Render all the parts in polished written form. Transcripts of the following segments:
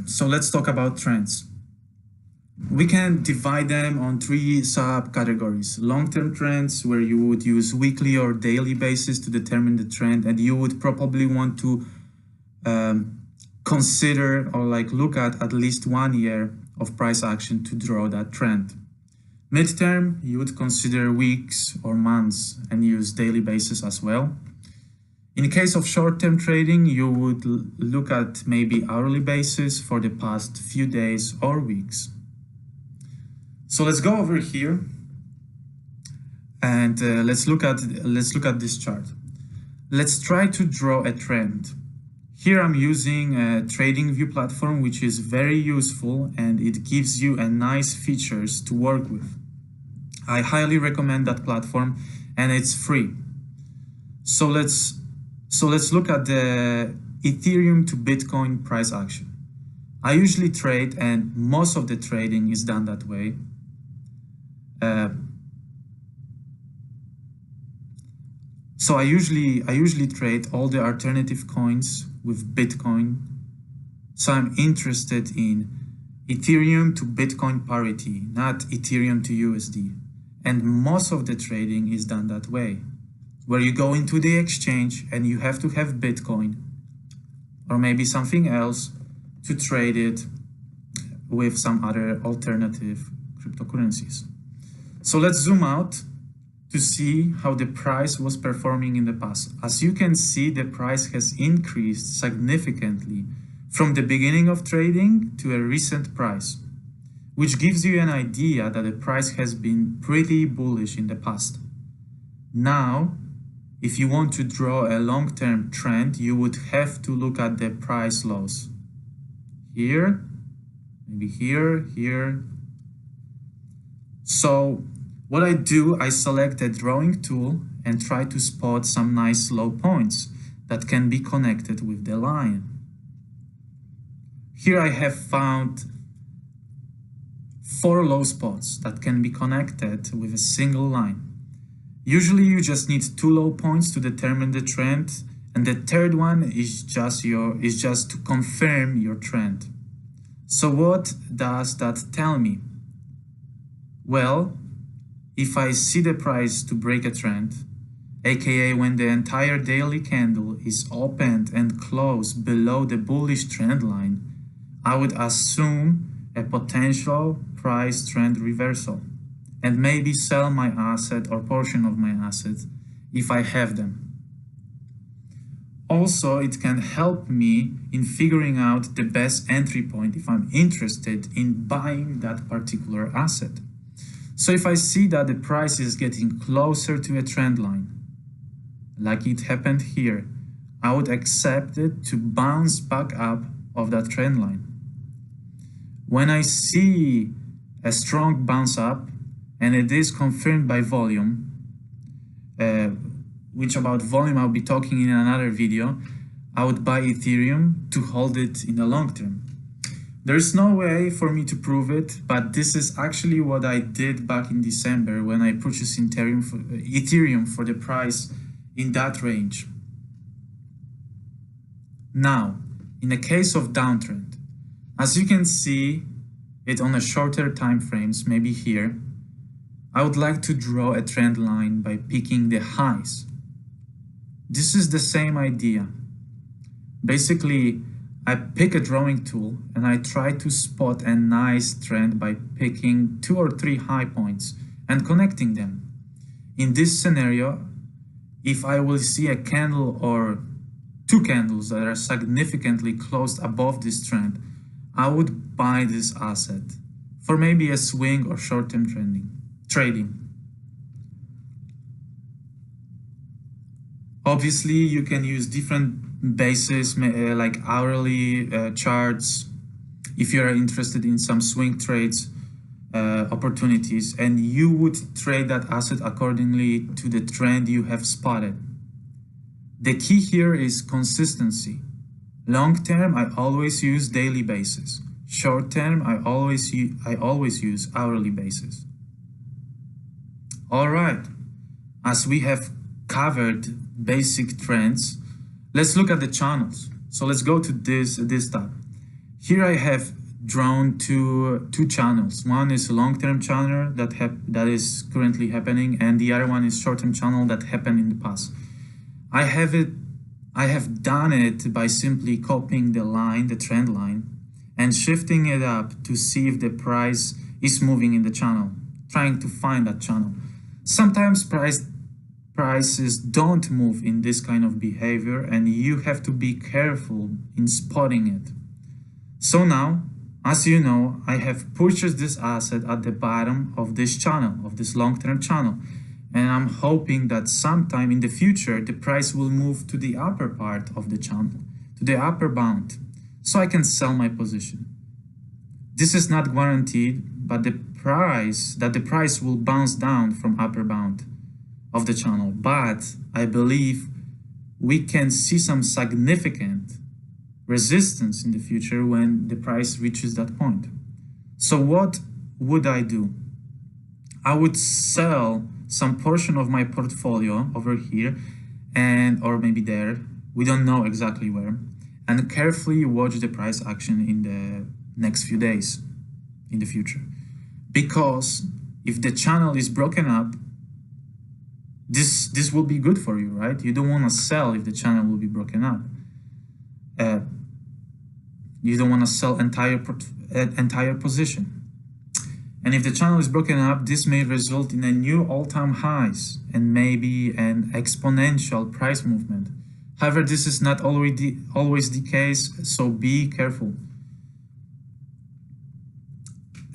So let's talk about trends. We can divide them on three subcategories. Long-term trends, where you would use weekly or daily basis to determine the trend, and you would probably want to consider or look at least 1 year of price action to draw that trend. Midterm, you would consider weeks or months and use daily basis as well. In case of short-term trading, you would look at maybe hourly basis for the past few days or weeks. So let's go over here and let's look at this chart. Let's try to draw a trend. Here I'm using a TradingView platform, which is very useful and it gives you a nice features to work with. I highly recommend that platform and it's free. So let's look at the Ethereum to Bitcoin price action. I usually trade, and most of the trading is done that way. So I usually trade all the alternative coins with Bitcoin. So I'm interested in Ethereum to Bitcoin parity, not Ethereum to USD. And most of the trading is done that way, where you go into the exchange and you have to have Bitcoin or maybe something else to trade it with some other alternative cryptocurrencies. So let's zoom out to see how the price was performing in the past. As you can see, the price has increased significantly from the beginning of trading to a recent price, which gives you an idea that the price has been pretty bullish in the past. Now, if you want to draw a long-term trend, you would have to look at the price lows. Here, maybe here, here. So what I do, I select a drawing tool and try to spot some nice low points that can be connected with the line. Here I have found 4 low spots that can be connected with a single line. Usually you just need 2 low points to determine the trend, and the third one is just to confirm your trend. So what does that tell me? Well, if I see the price to break a trend, aka when the entire daily candle is opened and closed below the bullish trend line, I would assume a potential price trend reversal and maybe sell my asset or portion of my assets if I have them. Also, it can help me in figuring out the best entry point if I'm interested in buying that particular asset. So if I see that the price is getting closer to a trend line, like it happened here, I would accept it to bounce back up of that trend line. When I see a strong bounce up and it is confirmed by volume, which about volume I'll be talking in another video, I would buy Ethereum to hold it in the long term. There's no way for me to prove it, but this is actually what I did back in December when I purchased Ethereum for the price in that range. Now, in the case of downtrend, as you can see it on a shorter time frames, maybe here, I would like to draw a trend line by picking the highs. This is the same idea. Basically, I pick a drawing tool and I try to spot a nice trend by picking 2 or 3 high points and connecting them. In this scenario, if I will see a candle or 2 candles that are significantly closed above this trend, I would buy this asset for maybe a swing or short-term trading. Obviously, you can use different bases like hourly charts if you are interested in some swing trades opportunities, and you would trade that asset accordingly to the trend you have spotted. The key here is consistency. Long term, I always use daily basis. Short term, I always use hourly basis. All right, as we have covered basic trends, let's look at the channels. So let's go to this tab. Here I have drawn two channels. One is a long-term channel that is currently happening, and the other one is short-term channel that happened in the past. I have done it by simply copying the trend line, and shifting it up to see if the price is moving in the channel, trying to find that channel. Sometimes prices don't move in this kind of behavior, and you have to be careful in spotting it. So now, as you know, I have purchased this asset at the bottom of this channel, of this long-term channel, and I'm hoping that sometime in the future the price will move to the upper part of the channel, to the upper bound, so I can sell my position. This is not guaranteed, but the price will bounce down from upper bound of the channel, but I believe we can see some significant resistance in the future when the price reaches that point. So what would I do? I would sell some portion of my portfolio over here, or maybe there, we don't know exactly where, and carefully watch the price action in the next few days in the future. Because if the channel is broken up, this will be good for you, right? You don't want to sell if the channel will be broken up. You don't want to sell entire position. And if the channel is broken up, this may result in a new all-time highs and maybe an exponential price movement. However, this is not always the case, so be careful.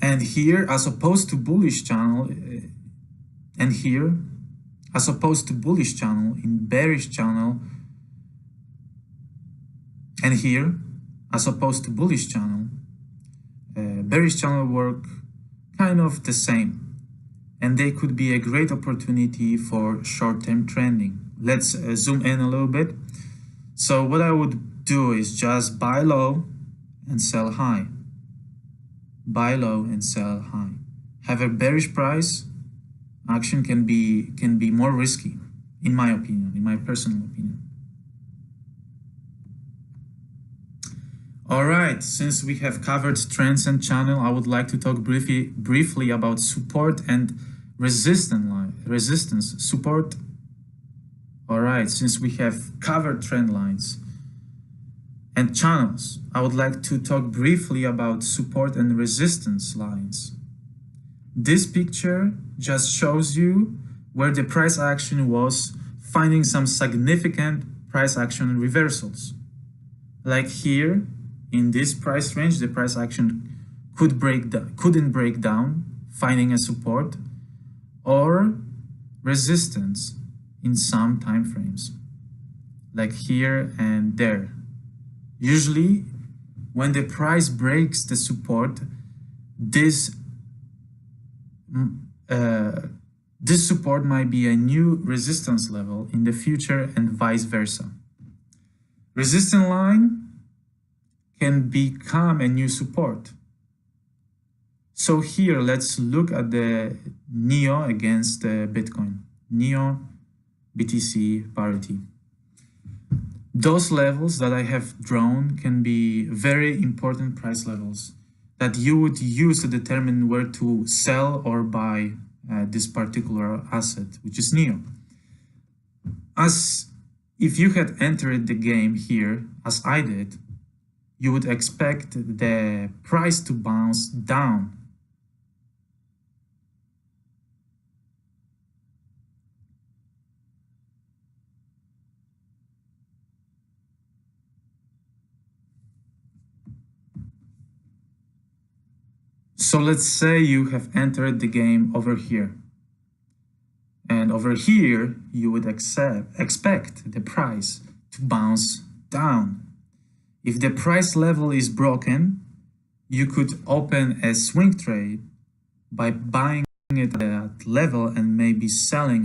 And here, as opposed to bullish channel, and here, as opposed to bullish channel, in bearish channel, and here, as opposed to bullish channel, bearish channel work kind of the same, and they could be a great opportunity for short-term trending. Let's zoom in a little bit. So what I would do is just buy low and sell high. Buy low and sell high. Have a bearish price action can be more risky, in my opinion, in my personal opinion. All right, since we have covered trends and channel, I would like to talk briefly about support and resistance. Support. All right, since we have covered trend lines and channels, I would like to talk briefly about support and resistance lines. This picture just shows you where the price action was finding some significant price action reversals. Like here, in this price range, the price action couldn't break down, finding a support or resistance in some time frames, like here and there. Usually, when the price breaks the support, this support might be a new resistance level in the future and vice versa. Resistance line can become a new support. So here, let's look at the NEO against Bitcoin. NEO BTC parity. Those levels that I have drawn can be very important price levels that you would use to determine where to sell or buy this particular asset, which is NEO. As if you had entered the game here, as I did, you would expect the price to bounce down. So let's say you have entered the game over here. And over here, you would expect the price to bounce down. If the price level is broken, you could open a swing trade by buying it at that level and maybe selling